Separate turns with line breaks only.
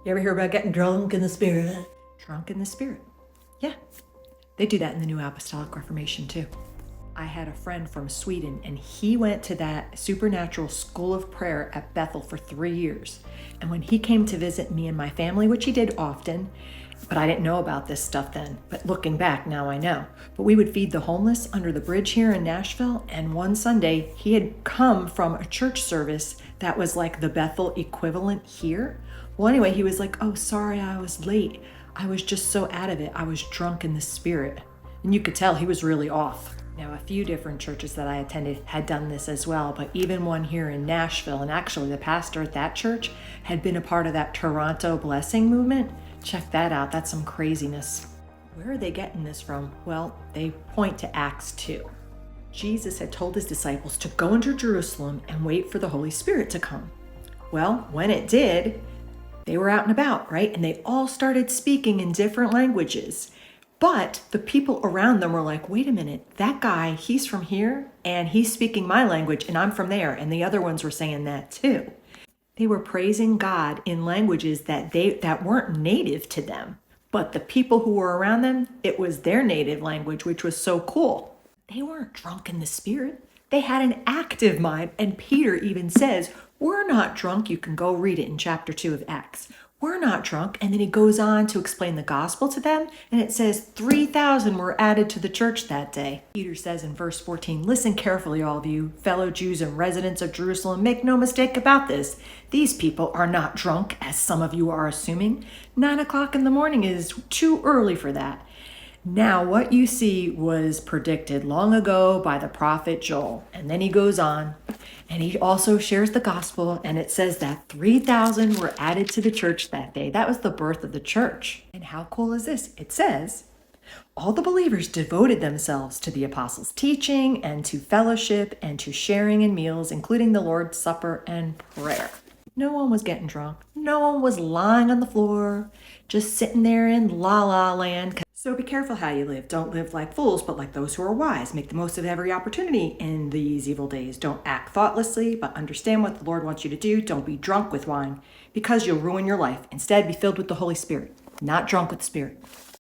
You ever hear about getting drunk in the spirit? Drunk in the spirit. Yeah, they do that in the New Apostolic Reformation too. I had a friend from Sweden, and he went to that supernatural school of prayer at Bethel for 3 years. And when he came to visit me and my family, which he did often, but I didn't know about this stuff then, but looking back now I know. But we would feed the homeless under the bridge here in Nashville, and one Sunday he had come from a church service that was like the Bethel equivalent here. Well, anyway, he was like, "Oh, sorry, I was late. I was just so out of it. I was drunk in the spirit." And you could tell he was really off. Now, a few different churches that I attended had done this as well, but even one here in Nashville, and actually the pastor at that church had been a part of that Toronto blessing movement. Check that out. That's some craziness. Where are they getting this from? Well, they point to Acts 2. Jesus had told his disciples to go into Jerusalem and wait for the Holy Spirit to come. Well, when it did, they were out and about, right? And they all started speaking in different languages. But the people around them were like, wait a minute, that guy, he's from here and he's speaking my language and I'm from there. And the other ones were saying that too. They were praising God in languages that weren't native to them. But the people who were around them, it was their native language, which was so cool. They weren't drunk in the spirit. They had an active mind. And Peter even says, we're not drunk. You can go read it in chapter 2 of Acts. We're not drunk. And then he goes on to explain the gospel to them. And it says 3,000 were added to the church that day. Peter says in verse 14, listen carefully, all of you, fellow Jews and residents of Jerusalem. Make no mistake about this. These people are not drunk, as some of you are assuming. 9 o'clock in the morning is too early for that. Now, what you see was predicted long ago by the prophet Joel. And then he goes on, and he also shares the gospel, and it says that 3,000 were added to the church that day. That was the birth of the church. And how cool is this? It says, all the believers devoted themselves to the apostles' teaching and to fellowship and to sharing in meals, including the Lord's Supper and prayer. No one was getting drunk. No one was lying on the floor, just sitting there in la-la land. So be careful how you live. Don't live like fools, but like those who are wise. Make the most of every opportunity in these evil days. Don't act thoughtlessly, but understand what the Lord wants you to do. Don't be drunk with wine, because you'll ruin your life. Instead, be filled with the Holy Spirit, not drunk with the Spirit.